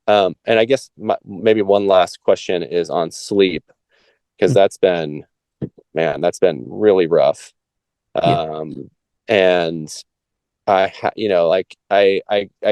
And I guess maybe one last question is on sleep, because Mm. that's been really rough. Yeah. Um, and I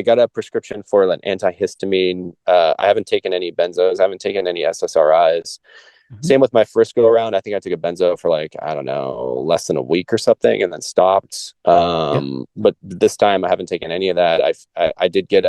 got a prescription for an antihistamine. I haven't taken any benzos. I haven't taken any SSRIs. Mhm. Same with my first go around. I think I took a benzo for like, I don't know, less than a week or something and then stopped. Yeah. But this time I haven't taken any of that. I did get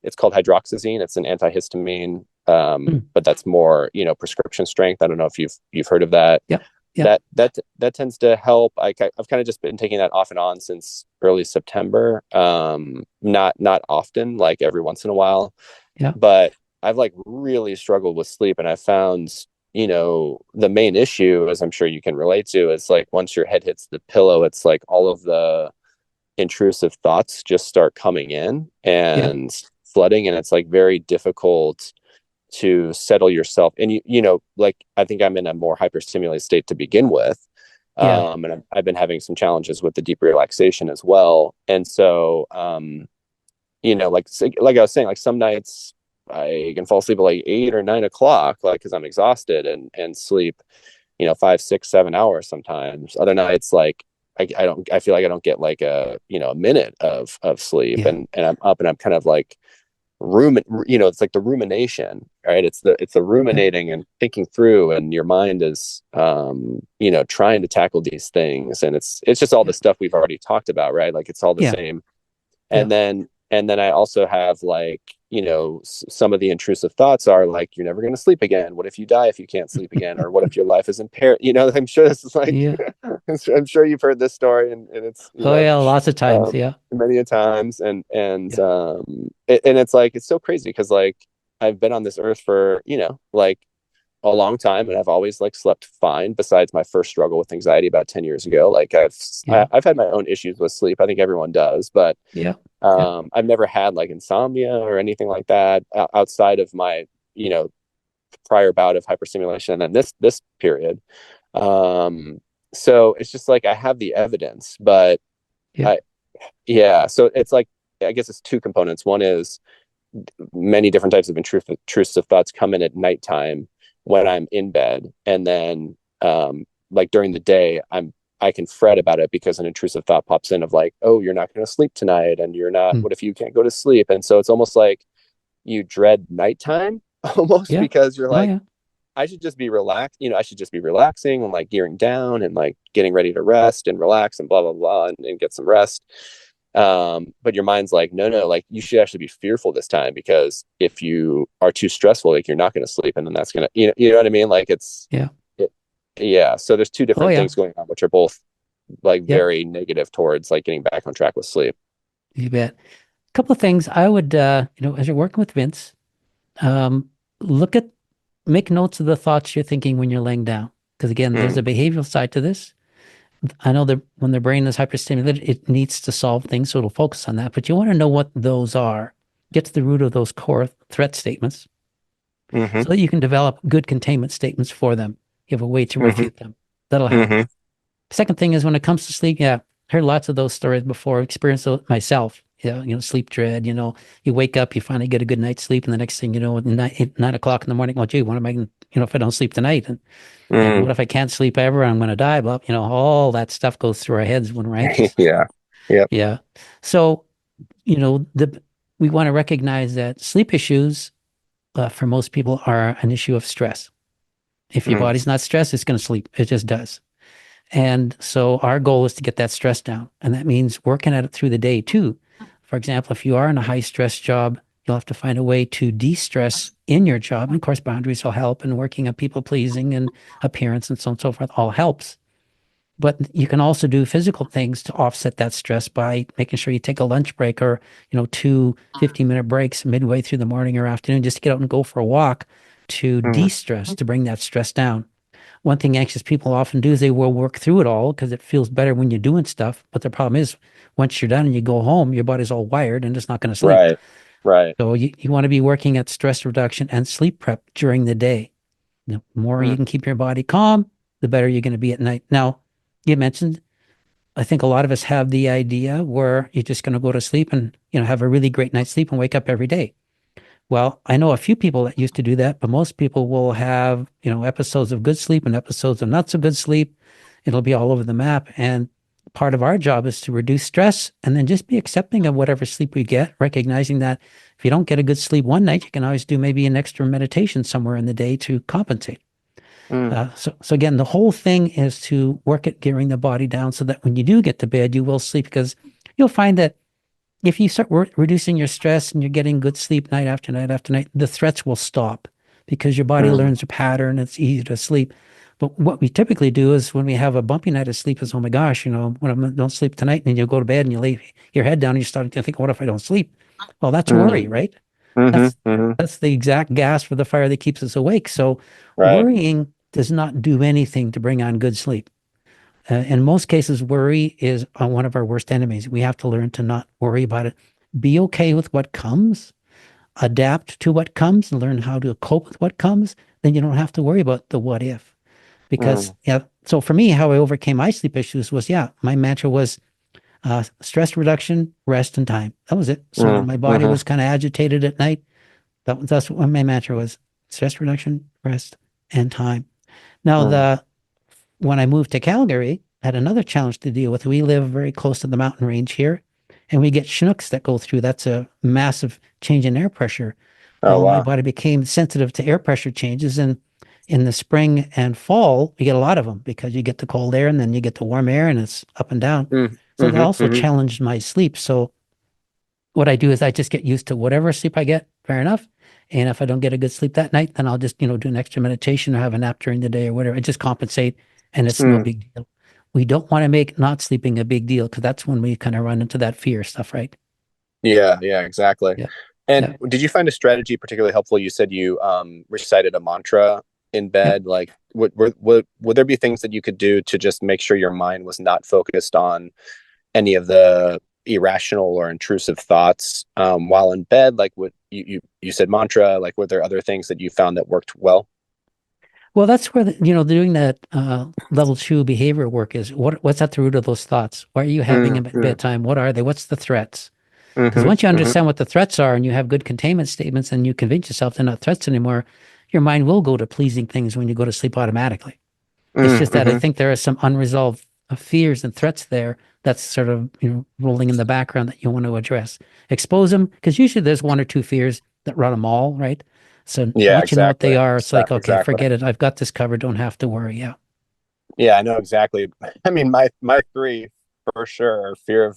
it's called hydroxyzine. It's an antihistamine. Mm. But that's more, prescription strength. I don't know if you've heard of that. Yep. Yep. That tends to help. I've kind of just been taking that off and on since early September. Not often, like every once in a while, Yeah. but I've like really struggled with sleep, and I found, the main issue, as I'm sure you can relate to, is like once your head hits the pillow, it's like all of the intrusive thoughts just start coming in Yeah. and flooding, and it's like very difficult to settle yourself. And like I think I'm in a more hyperstimulated state to begin with. Yeah. And I've been having some challenges with the deep relaxation as well. And so, like I was saying, like some nights I can fall asleep at like 8 or 9 o'clock, like because I'm exhausted, and sleep, 5, 6, 7 hours sometimes. Other nights, like I feel like I don't get like a minute of sleep, Yeah. and I'm up and I'm kind of like it's like the rumination, right? It's the Yeah. ruminating and thinking through, and your mind is trying to tackle these things, and it's just all Yeah. the stuff we've already talked about, right? Like it's all the Yeah. same. Yeah. And then I also have like, some of the intrusive thoughts are like, you're never going to sleep again. What if you die if you can't sleep again? Or what if your life is impaired? I'm sure this is like, Yeah. I'm sure you've heard this story, and it's, Oh yeah. Lots of times. um, Yeah. many a times. And Yeah. and it's like, it's so crazy because like I've been on this earth for, like a long time, and I've always like slept fine, besides my first struggle with anxiety about 10 years ago. Like Yeah. I've had my own issues with sleep. I think everyone does, but Yeah. Yeah. I've never had like insomnia or anything like that outside of my, you know, prior bout of hyperstimulation and this period. Um, so it's just like I have the evidence, but Yeah. I yeah. So it's like, I guess it's two components. One is many different types of intrusive thoughts come in at nighttime when I'm in bed, and then like during the day, I can fret about it because an intrusive thought pops in of like, oh, you're not going to sleep tonight, and you're not. Mm. What if you can't go to sleep? And so it's almost like you dread nighttime almost Yeah. because you're Oh like, yeah. I should just be relaxed. I should just be relaxing and like gearing down and like getting ready to rest and relax and blah blah blah and get some rest. But your mind's like, no, no, like you should actually be fearful this time, because if you are too stressful, like you're not going to sleep, and then that's gonna, you know what I mean? Like Yeah. it, yeah. So there's two Oh different yeah. things going on, which are both like Yep. very negative towards like getting back on track with sleep. You bet. A couple of things I would, as you're working with Vince, um, look at, make notes of the thoughts you're thinking when you're laying down. Because again, there's Mm, a behavioral side to this. I know that when the brain is hyperstimulated, it needs to solve things, so it'll focus on that. But you want to know what those are. Get to the root of those core threat statements mm-hmm, so that you can develop good containment statements for them. You have a way to mm-hmm, refute them. That'll help. mm-hmm. Second thing is when it comes to sleep, yeah, heard lots of those stories before, experienced those myself. Yeah, sleep dread, you wake up, you finally get a good night's sleep, and the next thing you know, at 9 o'clock in the morning, well, gee, what am I going to, if I don't sleep tonight? And Mm. what if I can't sleep ever? I'm going to die. Well, all that stuff goes through our heads when we're anxious. Yeah. Yep. Yeah. So, we want to recognize that sleep issues for most people are an issue of stress. If your Mm. body's not stressed, it's going to sleep. It just does. And so our goal is to get that stress down. And that means working at it through the day too. For example, if you are in a high stress job, you'll have to find a way to de-stress in your job. And of course, boundaries will help, and working on people pleasing and appearance and so on and so forth all helps. But you can also do physical things to offset that stress by making sure you take a lunch break, or, two 15-minute breaks midway through the morning or afternoon, just to get out and go for a walk to Mm. de-stress, to bring that stress down. One thing anxious people often do is they will work through it all because it feels better when you're doing stuff. But the problem is, once you're done and you go home, your body's all wired and it's not going to sleep. Right. Right. So you want to be working at stress reduction and sleep prep during the day. The more you Mm. can keep your body calm, the better you're going to be at night. Now, you mentioned, I think a lot of us have the idea where you're just going to go to sleep and, have a really great night's sleep and wake up every day. Well, I know a few people that used to do that, but most people will have, episodes of good sleep and episodes of not so good sleep. It'll be all over the map. And part of our job is to reduce stress and then just be accepting of whatever sleep we get, recognizing that if you don't get a good sleep one night, you can always do maybe an extra meditation somewhere in the day to compensate. Mm, So again, the whole thing is to work at gearing the body down so that when you do get to bed, you will sleep because you'll find that if you start reducing your stress and you're getting good sleep night after night after night, the threats will stop because your body mm, learns a pattern. It's easy to sleep. But what we typically do is when we have a bumpy night of sleep is, oh my gosh, when I don't sleep tonight, and you go to bed and you lay your head down and you're starting to think, what if I don't sleep? Well, that's worry, mm, right? mm-hmm, That's mm-hmm. that's the exact gas for the fire that keeps us awake. So Right. worrying does not do anything to bring on good sleep. In most cases, worry is one of our worst enemies. We have to learn to not worry about it. Be okay with what comes, adapt to what comes, and learn how to cope with what comes. Then you don't have to worry about the what if. Because, Mm, yeah, so for me, how I overcame my sleep issues was, yeah, my mantra was stress reduction, rest, and time. That was it. So when mm, my body mm-hmm, was kind of agitated at night, that's what my mantra was: stress reduction, rest, and time. Now, mm. the when I moved to Calgary, I had another challenge to deal with. We live very close to the mountain range here, and we get Chinooks that go through. That's a massive change in air pressure. Oh, Well, my wow. body became sensitive to air pressure changes, and in the spring and fall, we get a lot of them because you get the cold air and then you get the warm air, and it's up and down. Mm, So that mm-hmm, also mm-hmm. challenged my sleep. So what I do is I just get used to whatever sleep I get, fair enough. And if I don't get a good sleep that night, then I'll just, do an extra meditation or have a nap during the day or whatever. I just compensate and it's no Mm. big deal. We don't want to make not sleeping a big deal because that's when we kind of run into that fear stuff, right? Yeah, yeah, exactly. Yeah. And Yeah. did you find a strategy particularly helpful? You said you recited a mantra in Yep. bed. Like, would there be things that you could do to just make sure your mind was not focused on any of the irrational or intrusive thoughts while in bed? Like, what you said mantra. Like, were there other things that you found that worked well? Well, that's where doing that level two behavior work is. What's at the root of those thoughts? Why are you having them at Mm-hmm, bedtime? What are they? What's the threats? Because mm-hmm, once you mm-hmm, understand what the threats are and you have good containment statements and you convince yourself they're not threats anymore, your mind will go to pleasing things when you go to sleep automatically. It's just that I mm-hmm. think there are some unresolved fears and threats there that's sort of, rolling in the background that you want to address. Expose them because usually there's one or two fears that run them all, right? So Yeah, once you know what they exactly. are, it's like, okay, Exactly. forget it. I've got this covered. Don't have to worry. Yeah. Yeah, I know exactly. I mean, my three for sure are fear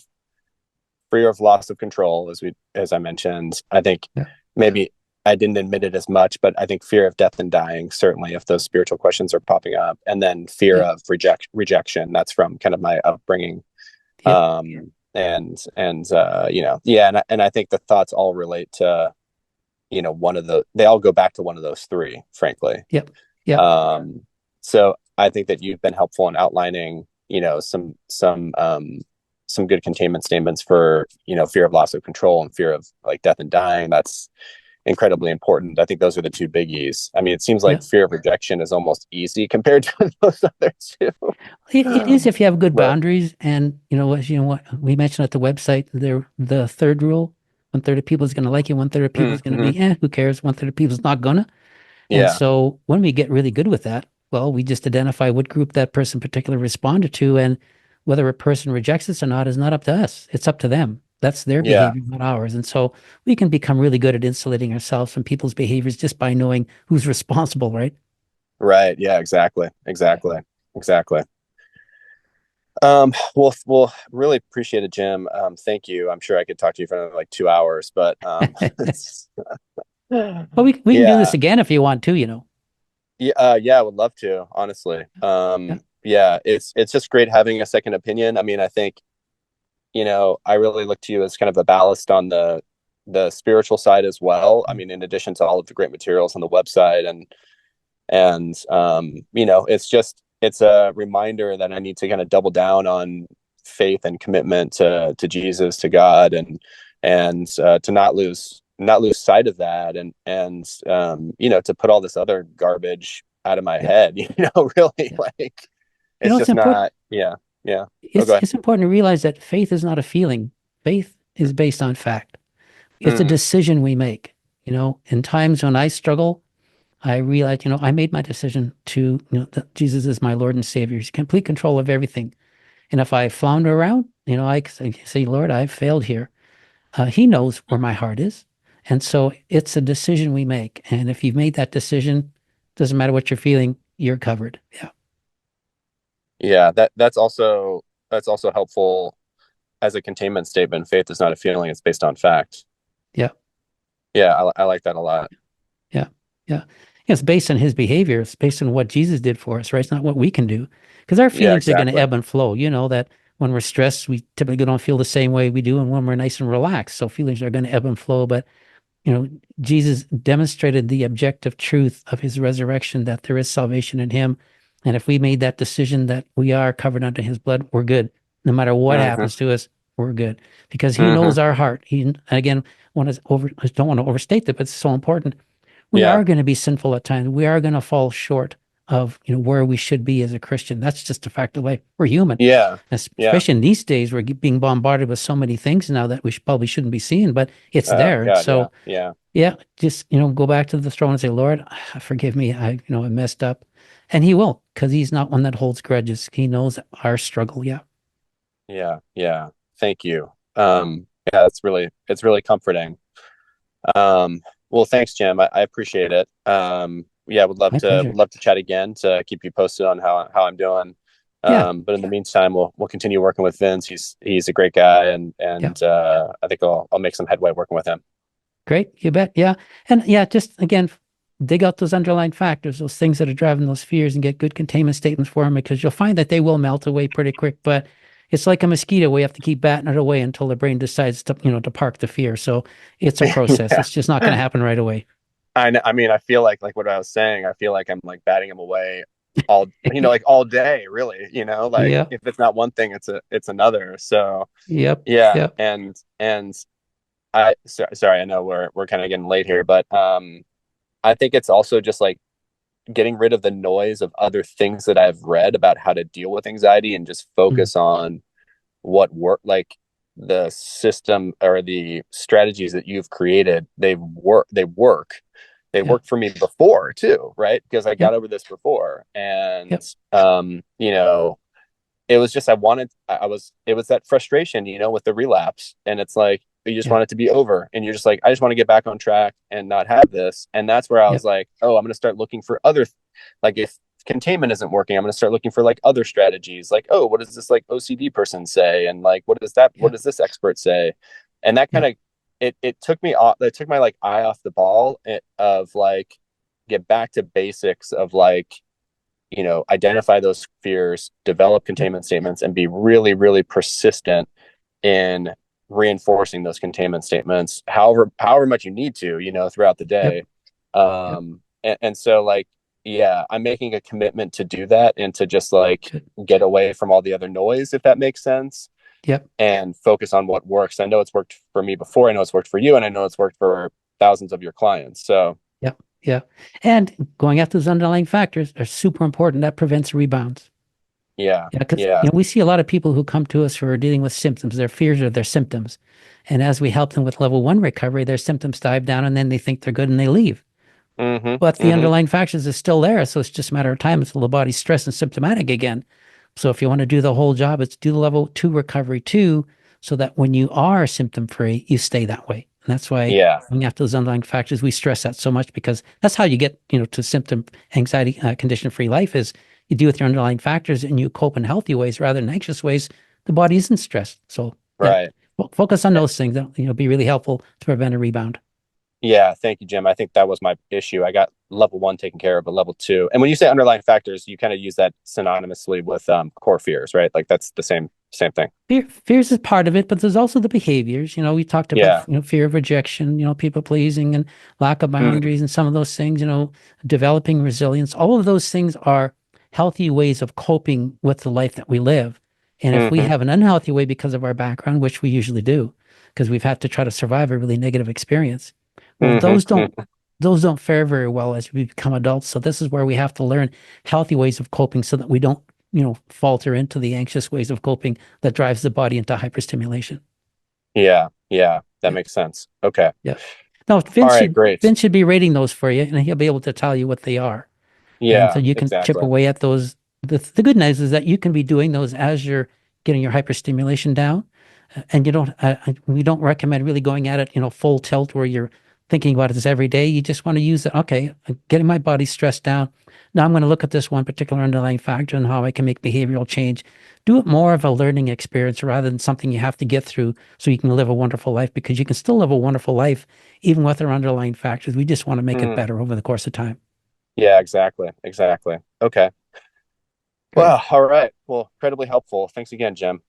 of loss of control, as I mentioned. I think Yeah. maybe I didn't admit it as much, but I think fear of death and dying, certainly if those spiritual questions are popping up, and then fear Yeah. of rejection. That's from kind of my upbringing. Yep. Yeah, and I think the thoughts all relate to they all go back to one of those three, frankly. Yep. Yep. Um, so I think that you've been helpful in outlining, some good containment statements for, fear of loss of control and fear of like death and dying. That's incredibly important. I think those are the two biggies. I mean, it seems like Yeah. fear of rejection is almost easy compared to those other two. It is if you have good But boundaries and as you know what we mentioned at the website, the third rule, one third of people is going to like you, one third of people is going to mm-hmm. be, who cares? One third of people is not gonna. And Yeah, so when we get really good with that, well, we just identify what group that person particularly responded to, and whether a person rejects us or not is not up to us. It's up to them. That's their yeah, behavior, not ours. And so we can become really good at insulating ourselves from people's behaviors just by knowing who's responsible, right? right. Yeah, exactly, Yeah. exactly, exactly. Well, really appreciate it, Jim. Thank you. I'm sure I could talk to you for another like 2 hours, but But we can do this yeah, again if you want to. yeah, I would love to, honestly. Yeah. Yeah, it's just great having a second opinion. I mean, I think, I really look to you as kind of a ballast on the spiritual side as well. I mean, in addition to all of the great materials on the website and it's a reminder that I need to kind of double down on faith and commitment to Jesus, to God, and to not lose sight of that, and to put all this other garbage out of my Yeah. head. Really, Yeah. like it's It's just important. not. Yeah, yeah. Oh, It's go ahead. it's important to realize that faith is not a feeling. Faith is based on fact. It's a Mm, decision we make. In times when I struggle, I realize, I made my decision to, that Jesus is my Lord and Savior. He's complete control of everything. And if I flounder around, I say, Lord, I've failed here. He knows where my heart is. And so it's a decision we make. And if you've made that decision, doesn't matter what you're feeling, you're covered. Yeah. Yeah, that's also helpful as a containment statement. Faith is not a feeling; it's based on fact. Yeah. Yeah, I like that a lot. Yeah. Yeah. It's based on his behavior. It's based on what Jesus did for us, right? It's not what we can do. Because our Yeah, feelings are going to exactly. ebb and flow. You know that when we're stressed, we typically don't feel the same way we do and when we're nice and relaxed. So feelings are going to ebb and flow. But Jesus demonstrated the objective truth of his resurrection, that there is salvation in him. And if we made that decision that we are covered under his blood, we're good. No matter what Hmm. happens to us, we're good because he knows Hmm. our heart. Again, I don't want to overstate that, but it's so important. We Yeah, are going to be sinful at times. We are going to fall short of, where we should be as a Christian. That's just a fact of life. We're human. yeah, yeah. Especially in these days, we're being bombarded with so many things now that probably shouldn't be seeing, but it's Oh there. And God, yeah, so, yeah, yeah, just, go back to the throne and say, Lord, forgive me. I messed up. And he will, because he's not one that holds grudges. He knows our struggle. Yeah. yeah, yeah. Thank you. Yeah, it's really comforting. Well, thanks, Jim. I appreciate it. Yeah, My pleasure. would love to chat again to keep you posted on how I'm doing. Yeah. But in the meantime, we'll continue working with Vince. He's a great guy, Yeah. and I think I'll make some headway working with him. Great. You bet. Yeah. And yeah, just again, dig out those underlying factors, those things that are driving those fears and get good containment statements for them because you'll find that they will melt away pretty quick. But it's like a mosquito. We have to keep batting it away until the brain decides to park the fear. So it's a process. Yeah, It's just not going to happen right away. I mean, I feel like what I was saying. I feel like I'm like batting him away all like all day, really. Like Yeah. if it's not one thing, it's another. So Yep. yeah, Yep. and sorry, I know we're kind of getting late here, but I think it's also just like getting rid of the noise of other things that I've read about how to deal with anxiety and just Mm. focus on what work like the system or the strategies that you've created. They Yeah. worked for me before too, right? Because I got Yep. over this before. And Yep. it was just it was that frustration, with the relapse. And it's like you just Yeah. want it to be over. And you're just like, I just want to get back on track and not have this. And that's where I was Yep. like, oh, I'm gonna start looking for other like if containment isn't working, I'm gonna start looking for like other strategies. Like, oh, what does this like OCD person say? And like what Yeah. does this expert say? And that kind Yeah. of it took me off it took my like eye off the ball of like get back to basics of like identify those fears, develop Yep. containment statements, and be really, really persistent in reinforcing those containment statements, however much you need to, throughout the Yep. day. Yep. And so like, yeah, I'm making a commitment to do that and to just like Good. get away from all the other noise, if that makes sense, Yep. and focus on what works. I know it's worked for me before. I know it's worked for you, and I know it's worked for thousands of your clients. So Yep. Yeah. And going after those underlying factors are super important. That prevents rebounds. yeah, Yeah, because yeah. we see a lot of people who come to us who are dealing with symptoms. Their fears are their symptoms. And as we help them with level one recovery, their symptoms dive down and then they think they're good and they leave. Mm-hmm. But the Mm-hmm. underlying factors are still there. So it's just a matter of time until the body's stressed and symptomatic again. So if you want to do the whole job, it's do the level two recovery too, so that when you are symptom free, you stay that way. And that's why Yeah. going after those underlying factors, we stress that so much because that's how you get, to symptom anxiety condition free life is you deal with your underlying factors and you cope in healthy ways rather than anxious ways. The body isn't stressed. So yeah, Right. focus on those things. That'll, be really helpful to prevent a rebound. Yeah, thank you, Jim. I think that was my issue. I got level one taken care of, but level two. And when you say underlying factors, you kind of use that synonymously with core fears, right? Like that's the same thing. Fears is part of it, but there's also the behaviors. We talked about, Yeah. fear of rejection, people pleasing and lack of Mm-hmm. boundaries and some of those things, developing resilience. All of those things are healthy ways of coping with the life that we live. And if we Mm-hmm. have an unhealthy way because of our background, which we usually do, because we've had to try to survive a really negative experience, well, Mm-hmm. those don't fare very well as we become adults. So this is where we have to learn healthy ways of coping so that we don't falter into the anxious ways of coping that drives the body into hyperstimulation. Yeah. Yeah. That Yeah. makes sense. Okay. Yeah. No, All right, great. Vince should be rating those for you, and he'll be able to tell you what they are. And so Yeah, you can chip exactly. away at those. The good news is that you can be doing those as you're getting your hyperstimulation down. And you don't, we don't recommend really going at it, full tilt where you're thinking about this every day. You just want to use it. Okay, I'm getting my body stressed down. Now I'm going to look at this one particular underlying factor and how I can make behavioral change. Do it more of a learning experience rather than something you have to get through so you can live a wonderful life, because you can still live a wonderful life even with our underlying factors. We just want to make it Mm, better over the course of time. yeah, exactly. Exactly. Okay. Great. Well, all right. Well, incredibly helpful. Thanks again, Jim. Of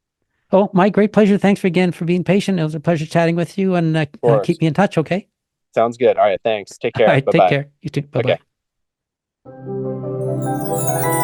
Oh, my great pleasure. Thanks again for being patient. It was a pleasure chatting with you, and course. keep me in touch. Okay. Sounds good. All right. Thanks. Take All care. right. Bye Take bye. care. You too. Bye Okay. bye.